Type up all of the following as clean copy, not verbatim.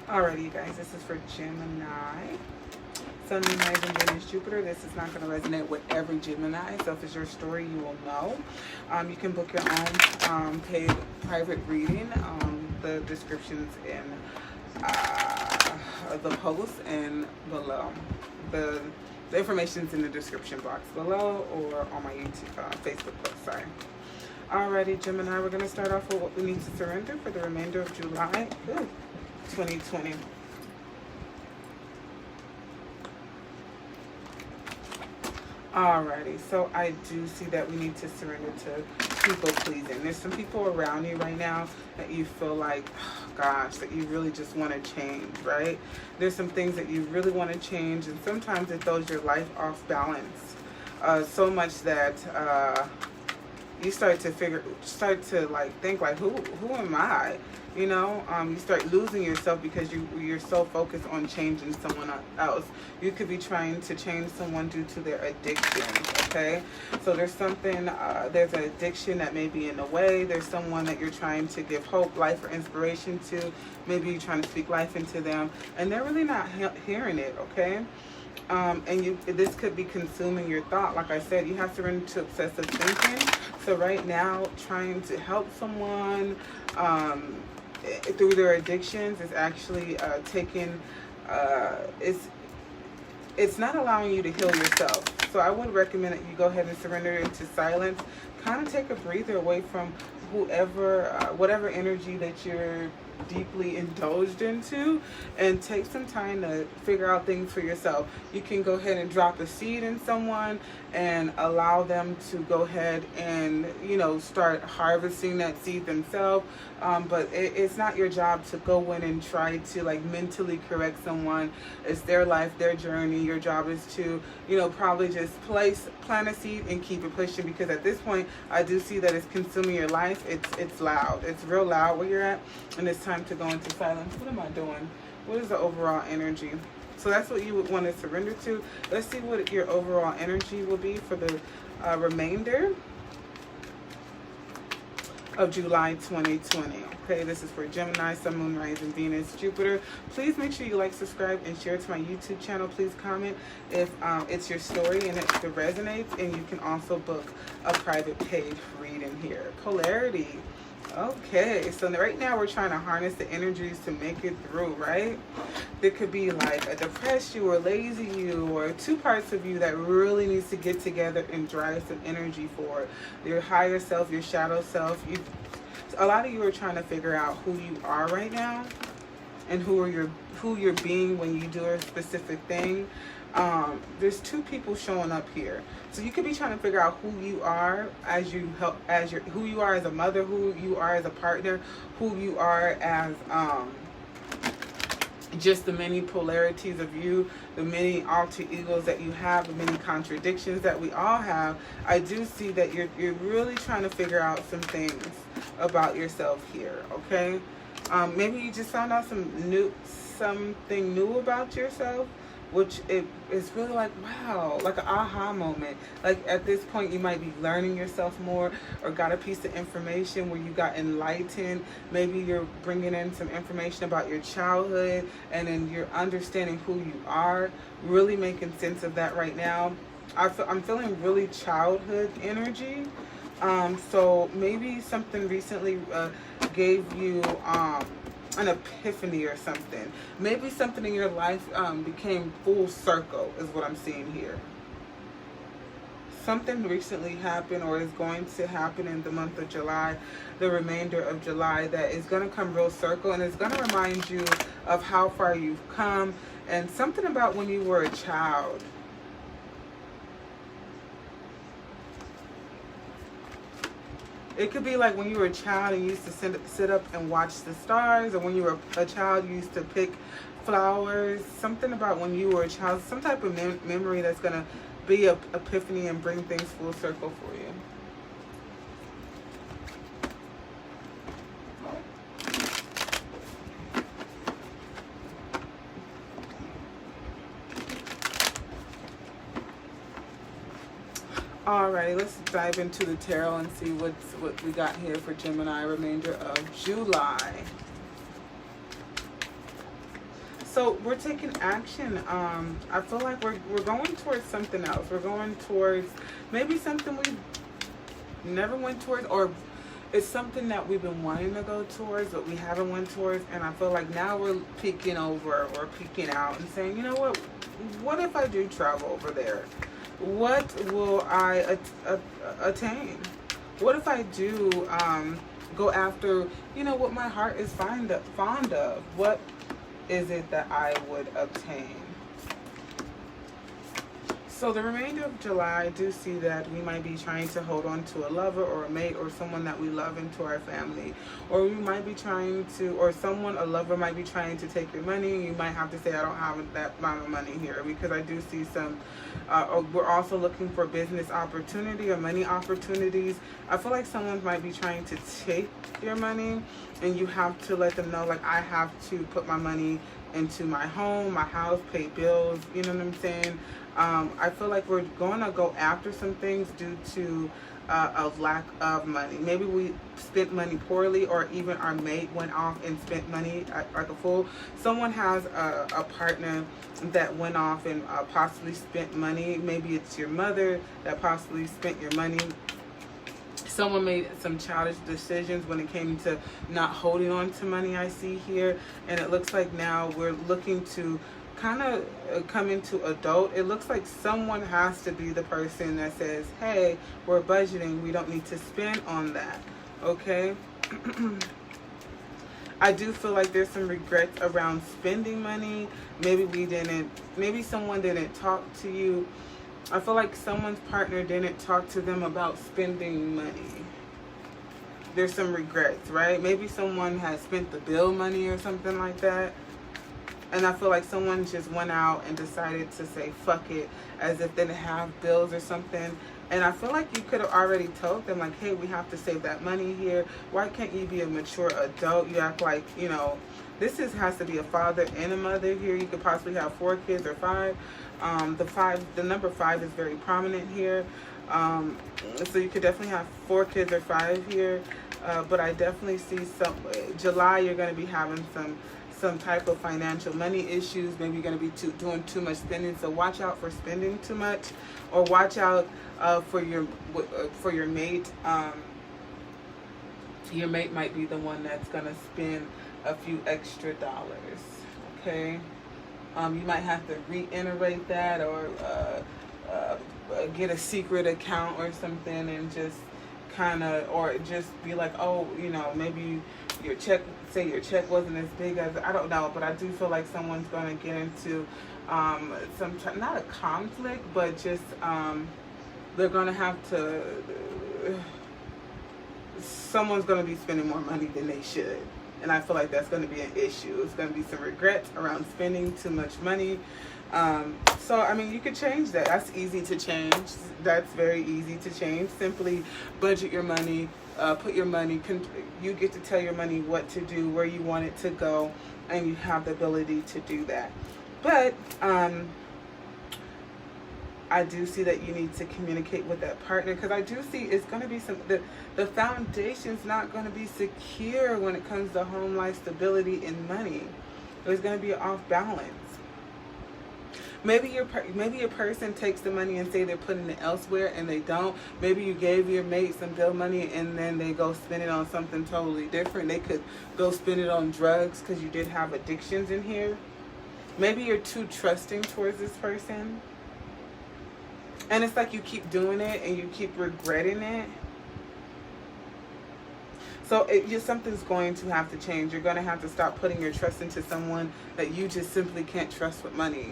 Alrighty, you guys, this is for Gemini. Sun, Moon, Rising, Venus, Jupiter. This is not going to resonate with every Gemini, so if it's your story, you will know. You can book your own paid private reading. The description's in the post and below. The information's in the description box below or on my YouTube, Facebook post, sorry. Alrighty, Gemini, we're going to start off with what we need to surrender for the remainder of July 2020. Alrighty, so I do see that we need to surrender to people pleasing. There's some people around you right now that you feel like, oh gosh, that you really just want to change, right? There's some things that you really want to change, and sometimes it throws your life off balance so much that you start to like think like, who am I? You know, you start losing yourself because you're so focused on changing someone else. You could be trying to change someone due to their addictions, okay? So there's something, there's an addiction that may be in the way. There's someone that you're trying to give hope, life, or inspiration to. Maybe you're trying to speak life into them, and they're really not hearing it, okay? And this could be consuming your thought. Like I said, you have to run into obsessive thinking. So right now, trying to help someone through their addictions is actually it's not allowing you to heal yourself. So I would recommend that you go ahead and surrender into silence. Kind of take a breather away from whatever energy that you're deeply indulged into, and take some time to figure out things for yourself. You can go ahead and drop a seed in someone and allow them to go ahead and, you know, start harvesting that seed themselves. But it's not your job to go in and try to like mentally correct someone. It's their life, their journey. Your job is to, you know, probably just plant a seed and keep it pushing, because at this point I do see that it's consuming your life. It's loud. It's real loud where you're at, and it's time to go into silence. What am I doing? What is the overall energy? So that's what you would want to surrender to. Let's see what your overall energy will be for the remainder of July 2020. Okay, this is for Gemini, Sun, Moon, Rising, Venus, Jupiter. Please make sure you like, subscribe, and share to my YouTube channel. Please comment if it's your story and it resonates, and you can also book a private paid reading here. Polarity. Okay, so right now we're trying to harness the energies to make it through, right? There could be like a depressed you or lazy you, or two parts of you that really needs to get together and drive some energy forward. Your higher self, your shadow self. A lot of you are trying to figure out who you are right now, and who you're being when you do a specific thing. There's two people showing up here, so you could be trying to figure out who you are who you are as a mother, who you are as a partner, who you are as just the many polarities of you, the many alter egos that you have, the many contradictions that we all have. I do see that you're really trying to figure out some things about yourself here, okay? Maybe you just found out something new about yourself, which it's really like, wow, like an aha moment. Like at this point you might be learning yourself more, or got a piece of information where you got enlightened. Maybe you're bringing in some information about your childhood, and then you're understanding who you are, really making sense of that right now. I'm feeling really childhood energy. So maybe something recently gave you an epiphany or something. Maybe something in your life became full circle is what I'm seeing here. Something recently happened or is going to happen in the month of July, the remainder of July, that is going to come real circle, and it's going to remind you of how far you've come, and something about when you were a child. It could be like when you were a child and you used to sit up and watch the stars, or when you were a child you used to pick flowers. Something about when you were a child, some type of memory that's going to be an epiphany and bring things full circle for you. Alrighty, let's dive into the tarot and see what we got here for Gemini remainder of July. So we're taking action. I feel like we're going towards something else. We're going towards maybe something we never went towards, or it's something that we've been wanting to go towards but we haven't went towards. And I feel like now we're peeking over or peeking out and saying, you know what if I do travel over there? What will I attain? What if I do go after, you know, what my heart is fond of? What is it that I would obtain? So the remainder of July, I do see that we might be trying to hold on to a lover or a mate or someone that we love into our family. Or we might be trying to, or a lover might be trying to take your money. You might have to say, I don't have that amount of money here, because I do see some, we're also looking for business opportunity or money opportunities. I feel like someone might be trying to take your money and you have to let them know, like, I have to put my money into my home, my house, pay bills, you know what I'm saying? I feel like we're going to go after some things due to a lack of money. Maybe we spent money poorly, or even our mate went off and spent money like a fool. Someone has a partner that went off and possibly spent money. Maybe it's your mother that possibly spent your money. Someone made some childish decisions when it came to not holding on to money, I see here. And it looks like now we're looking to kind of come into adult. It looks like someone has to be the person that says, hey, we're budgeting, we don't need to spend on that, okay? I do feel like there's some regrets around spending money. Maybe someone didn't talk to you. I feel like someone's partner didn't talk to them about spending money. There's some regrets, right? Maybe someone has spent the bill money or something like that. And I feel like someone just went out and decided to say, fuck it, as if they didn't have bills or something. And I feel like you could have already told them, like, hey, we have to save that money here. Why can't you be a mature adult? You act like, you know, has to be a father and a mother here. You could possibly have 4 kids or 5. The number 5 is very prominent here. So you could definitely have 4 kids or 5 here. But I definitely see July, you're going to be having some type of financial money issues. Maybe you're going to be doing too much spending, so watch out for spending too much, or watch out for your mate. Your mate might be the one that's going to spend a few extra dollars, okay? You might have to reiterate that, or get a secret account or something, and just or just be like, oh, you know, maybe your check wasn't as big as, I don't know, but I do feel like someone's going to get into not a conflict, but just they're going to have to, someone's going to be spending more money than they should. And I feel like that's going to be an issue. It's going to be some regrets around spending too much money. So, I mean, you could change that. That's easy to change. That's very easy to change. Simply budget your money, put your money, you get to tell your money what to do, where you want it to go, and you have the ability to do that. But I do see that you need to communicate with that partner, because I do see it's going to be the foundation's not going to be secure when it comes to home life stability and money. There's going to be an off balance. Maybe your person takes the money and say they're putting it elsewhere, and they don't. Maybe you gave your mate some bill money and then they go spend it on something totally different. They could go spend it on drugs, because you did have addictions in here. Maybe you're too trusting towards this person, and it's like you keep doing it and you keep regretting it. So something's going to have to change. You're going to have to stop putting your trust into someone that you just simply can't trust with money.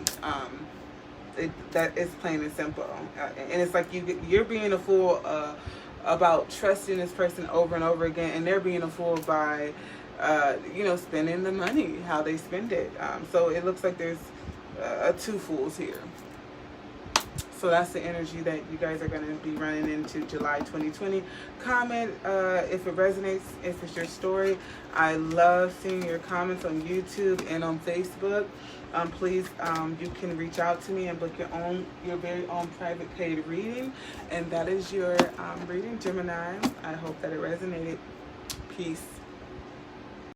That is plain and simple. And it's like you're being a fool about trusting this person over and over again, and they're being a fool by, spending the money, how they spend it. So it looks like there's 2 fools here. So that's the energy that you guys are going to be running into July 2020. Comment if it resonates, if it's your story. I love seeing your comments on YouTube and on Facebook. Please, you can reach out to me and book your very own private paid reading. And that is your reading, Gemini. I hope that it resonated. Peace.